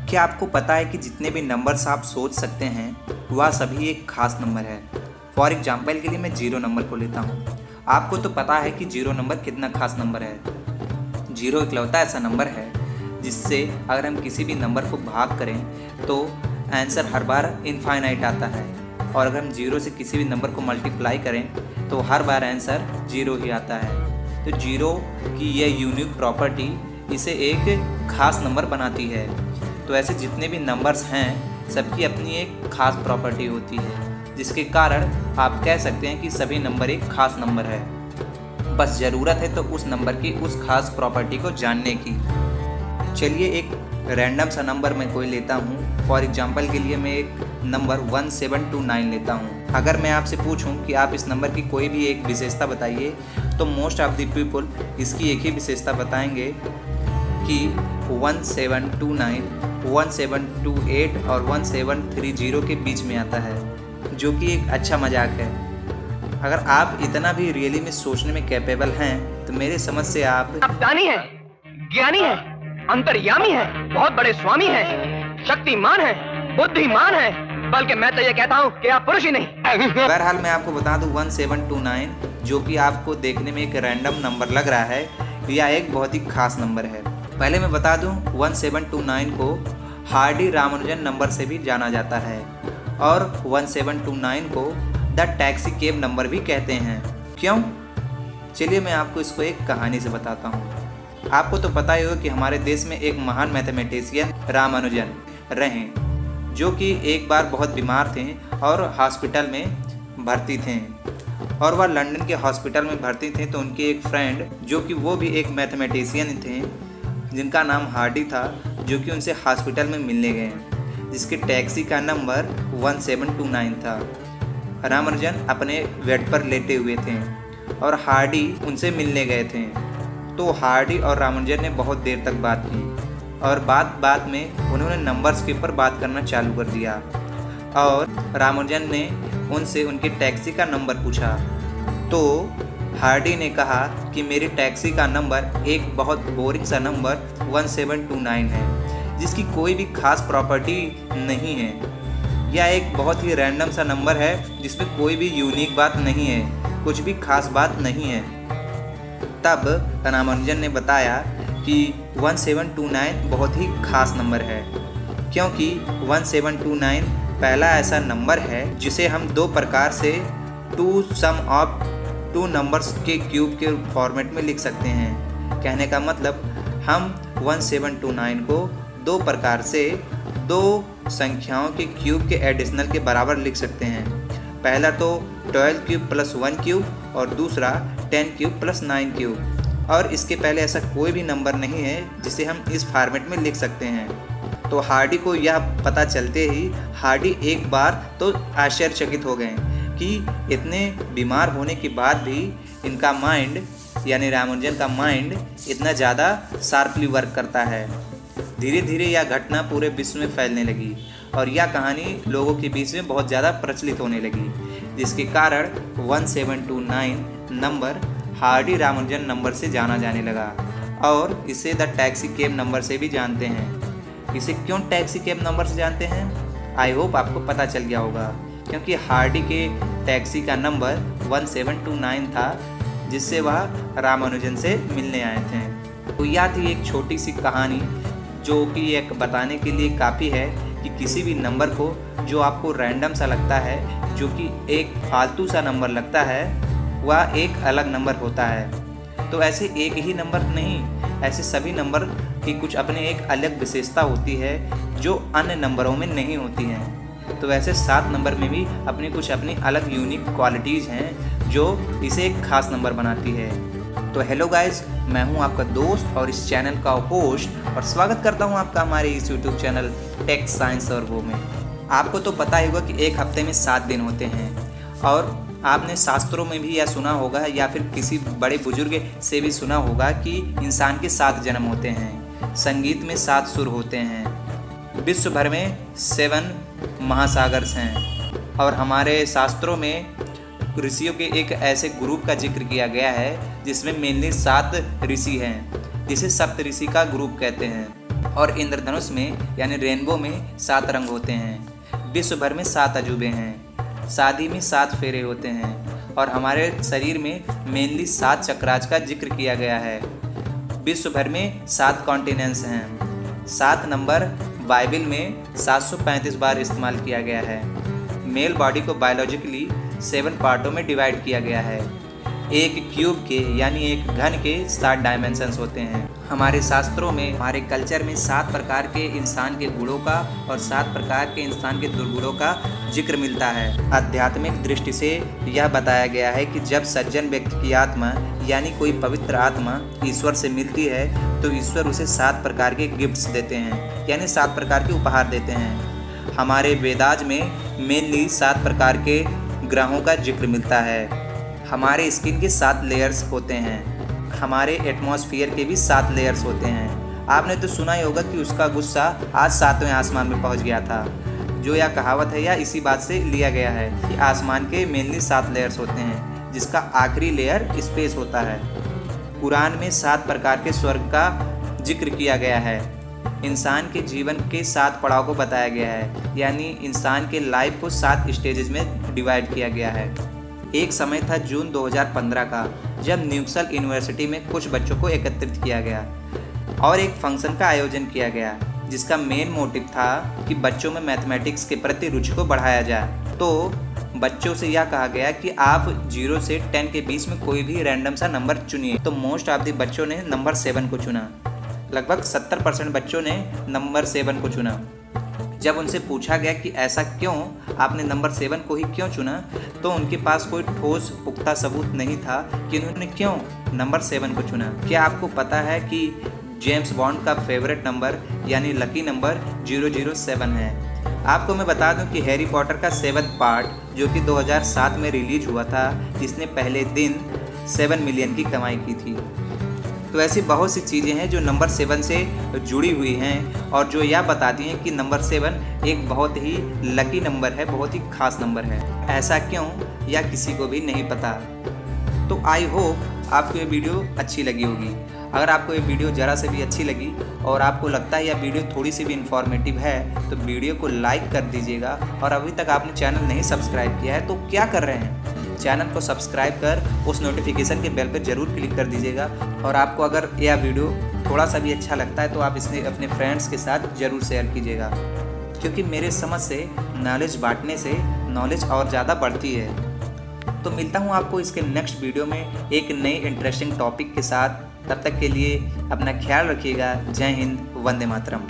क्या आपको पता है कि जितने भी नंबर्स आप सोच सकते हैं वह सभी एक खास नंबर है। फॉर एग्जाम्पल के लिए मैं 0 नंबर को लेता हूँ। आपको तो पता है कि 0 नंबर कितना खास नंबर है। 0 इकलौता ऐसा नंबर है जिससे अगर हम किसी भी नंबर को भाग करें तो आंसर हर बार इनफाइनाइट आता है, और अगर हम 0 से किसी भी नंबर को मल्टीप्लाई करें तो हर बार आंसर 0 ही आता है। तो 0 की यह यूनिक प्रॉपर्टी इसे एक खास नंबर बनाती है। तो ऐसे जितने भी नंबर्स हैं सबकी अपनी एक खास प्रॉपर्टी होती है, जिसके कारण आप कह सकते हैं कि सभी नंबर एक खास नंबर है। बस ज़रूरत है तो उस नंबर की उस खास प्रॉपर्टी को जानने की। चलिए एक रैंडम सा नंबर मैं कोई लेता हूँ। फॉर एग्जांपल के लिए मैं एक नंबर 1729 लेता हूँ। अगर मैं आपसे पूछूं कि आप इस नंबर की कोई भी एक विशेषता बताइए तो मोस्ट ऑफ द पीपल इसकी एक ही विशेषता बताएंगे कि 1729, 1728 और 1730 के बीच में आता है, जो कि एक अच्छा मजाक है। अगर आप इतना भी रियली में सोचने में कैपेबल हैं तो मेरे समझ से आप दानी है, ज्ञानी है, अंतर्यामी है, बहुत बड़े स्वामी हैं, शक्तिमान है, बुद्धिमान है, बल्कि मैं तो ये कहता हूँ कि आप पुरुष ही नहीं। बहरहाल मैं आपको बता दूं 1729, जो कि आपको देखने में एक रैंडम नंबर लग रहा है, यह एक बहुत ही खास नंबर है। पहले मैं बता दूं 1729 को हार्डी रामानुजन नंबर से भी जाना जाता है, और 1729 को द टैक्सी कैब नंबर भी कहते हैं। क्यों? चलिए मैं आपको इसको एक कहानी से बताता हूँ। आपको तो पता ही होगा कि हमारे देश में एक महान मैथमेटिशियन रामानुजन रहे, जो कि एक बार बहुत बीमार थे और हॉस्पिटल में भर्ती थे। और वह लंदन के हॉस्पिटल में भर्ती थे तो उनके एक फ्रेंड, जो कि वो भी एक मैथमेटिशियन थे, जिनका नाम हार्डी था, जो कि उनसे हॉस्पिटल में मिलने गए, जिसके टैक्सी का नंबर 1729 था। रामानुजन अपने बेड पर लेटे हुए थे और हार्डी उनसे मिलने गए थे। तो हार्डी और रामानुजन ने बहुत देर तक बात की, और बात में उन्होंने नंबर्स के ऊपर बात करना चालू कर दिया। और रामानुजन ने उनसे उनके टैक्सी का नंबर पूछा, तो हार्डी ने कहा कि मेरी टैक्सी का नंबर एक बहुत बोरिंग सा नंबर 1729 है, जिसकी कोई भी खास प्रॉपर्टी नहीं है। यह एक बहुत ही रैंडम सा नंबर है जिसमें कोई भी यूनिक बात नहीं है, कुछ भी खास बात नहीं है। तब रामानुजन ने बताया कि 1729 बहुत ही खास नंबर है, क्योंकि 1729 पहला ऐसा नंबर है जिसे हम दो प्रकार से 2 सम ऑफ 2 नंबर्स के क्यूब के फॉर्मेट में लिख सकते हैं। कहने का मतलब हम 1729 को 2 प्रकार से 2 संख्याओं के क्यूब के एडिशनल के बराबर लिख सकते हैं। पहला तो 12 क्यूब प्लस 1 क्यूब और दूसरा 10 क्यूब प्लस 9 क्यूब। और इसके पहले ऐसा कोई भी नंबर नहीं है जिसे हम इस फॉर्मेट में लिख सकते हैं। तो हार्डी को यह पता चलते ही हार्डी एक बार तो आश्चर्यचकित हो गए कि इतने बीमार होने के बाद भी इनका माइंड, यानी रामानुजन का माइंड, इतना ज़्यादा शार्पली वर्क करता है। धीरे धीरे यह घटना पूरे विश्व में फैलने लगी और यह कहानी लोगों के बीच में बहुत ज़्यादा प्रचलित होने लगी, जिसके कारण 1729 नंबर हार्डी रामानुजन नंबर से जाना जाने लगा, और इसे द टैक्सी कैब नंबर से भी जानते हैं। इसे क्यों टैक्सी कैब नंबर से जानते हैं? आई होप आपको पता चल गया होगा, क्योंकि हार्डी के टैक्सी का नंबर 1729 था, जिससे वह रामानुजन से मिलने आए थे। तो यह थी एक छोटी सी कहानी, जो कि एक बताने के लिए काफ़ी है कि किसी भी नंबर को जो आपको रैंडम सा लगता है, जो कि एक फालतू सा नंबर लगता है, वह एक अलग नंबर होता है। तो ऐसे एक ही नंबर नहीं, ऐसे सभी नंबर की कुछ अपने एक अलग विशेषता होती है जो अन्य नंबरों में नहीं होती हैं। तो वैसे 7 नंबर में भी अपनी अलग यूनिक क्वालिटीज़ हैं जो इसे एक खास नंबर बनाती है। तो हेलो गाइस, मैं हूं आपका दोस्त और इस चैनल का होस्ट, और स्वागत करता हूं आपका हमारे इस यूट्यूब चैनल टेक साइंस और वो में। आपको तो पता ही होगा कि एक हफ्ते में 7 दिन होते हैं, और आपने शास्त्रों में भी यह सुना होगा या फिर किसी बड़े बुजुर्ग से भी सुना होगा कि इंसान के 7 जन्म होते हैं, संगीत में 7 सुर होते हैं, विश्व भर में 7 महासागर्स हैं, और हमारे शास्त्रों में ऋषियों के एक ऐसे ग्रुप का जिक्र किया गया है जिसमें मेनली 7 ऋषि हैं, जिसे सप्त ऋषि का ग्रुप कहते हैं। और इंद्रधनुष में यानी रेनबो में 7 रंग होते हैं। विश्व भर में 7 अजूबे हैं। शादी में 7 फेरे होते हैं और हमारे शरीर में मेनली 7 चक्रास का जिक्र किया गया है। विश्व भर में 7 कॉन्टिनेंट्स हैं। 7 नंबर बाइबल में 735 बार इस्तेमाल किया गया है। मेल बॉडी को बायोलॉजिकली 7 पार्टों में डिवाइड किया गया है। एक क्यूब के यानी एक घन के 7 डायमेंशंस होते हैं। हमारे शास्त्रों में, हमारे कल्चर में 7 प्रकार के इंसान के गुणों का और 7 प्रकार के इंसान के दुर्गुणों का जिक्र मिलता है। आध्यात्मिक दृष्टि से यह बताया गया है कि जब सज्जन व्यक्ति की आत्मा यानी कोई पवित्र आत्मा ईश्वर से मिलती है तो ईश्वर उसे 7 प्रकार के गिफ्ट्स देते हैं, यानी 7 प्रकार के उपहार देते हैं। हमारे वेदाज में मेनली 7 प्रकार के ग्रहों का जिक्र मिलता है। हमारे स्किन के 7 लेयर्स होते हैं। हमारे एटमॉस्फेयर के भी 7 लेयर्स होते हैं। आपने तो सुना ही होगा कि उसका गुस्सा आज 7वें आसमान में पहुंच गया था। जो यह कहावत है या इसी बात से लिया गया है कि आसमान के मेनली 7 लेयर्स होते हैं, जिसका आखिरी लेयर स्पेस होता है। कुरान में 7 प्रकार के स्वर्ग का जिक्र किया गया है। इंसान के जीवन के 7 पड़ाव को बताया गया है, यानी इंसान के लाइफ को 7 स्टेजेस में डिवाइड किया गया है। एक समय था जून 2015 का, जब न्यूकैसल यूनिवर्सिटी में कुछ बच्चों को एकत्रित किया गया और एक फंक्शन का आयोजन किया गया, जिसका मेन मोटिव था कि बच्चों में मैथमेटिक्स के प्रति रुचि को बढ़ाया जाए। तो बच्चों से यह कहा गया कि आप 0 से 10 के बीच में कोई भी रैंडम सा नंबर चुनिए। तो मोस्ट ऑफ द बच्चों ने नंबर 7 को चुना। लगभग 70% बच्चों ने नंबर 7 को चुना। जब उनसे पूछा गया कि ऐसा क्यों, आपने नंबर 7 को ही क्यों चुना, तो उनके पास कोई ठोस पुख्ता सबूत नहीं था कि उन्होंने क्यों नंबर 7 को चुना। क्या आपको पता है कि जेम्स बॉन्ड का फेवरेट नंबर यानी लकी नंबर 007 है। आपको मैं बता दूं कि हैरी पॉटर का 7th पार्ट जो कि 2007 में रिलीज हुआ था, जिसने पहले दिन 7 मिलियन की कमाई की थी। तो ऐसी बहुत सी चीज़ें हैं जो नंबर 7 से जुड़ी हुई हैं और जो यह बताती हैं कि नंबर 7 एक बहुत ही लकी नंबर है, बहुत ही खास नंबर है। ऐसा क्यों, या किसी को भी नहीं पता। तो आई होप आपको ये वीडियो अच्छी लगी होगी। अगर आपको ये वीडियो ज़रा से भी अच्छी लगी और आपको लगता है यह वीडियो थोड़ी सी भी इन्फॉर्मेटिव है तो वीडियो को लाइक कर दीजिएगा। और अभी तक आपने चैनल नहीं सब्सक्राइब किया है तो क्या कर रहे हैं, चैनल को सब्सक्राइब कर उस नोटिफिकेशन के बेल पर ज़रूर क्लिक कर दीजिएगा। और आपको अगर यह वीडियो थोड़ा सा भी अच्छा लगता है तो आप इसे अपने फ्रेंड्स के साथ ज़रूर शेयर कीजिएगा, क्योंकि मेरे समझ से नॉलेज बांटने से नॉलेज और ज़्यादा बढ़ती है। तो मिलता हूँ आपको इसके नेक्स्ट वीडियो में एक नए इंटरेस्टिंग टॉपिक के साथ। तब तक के लिए अपना ख्याल रखिएगा। जय हिंद, वंदे मातरम।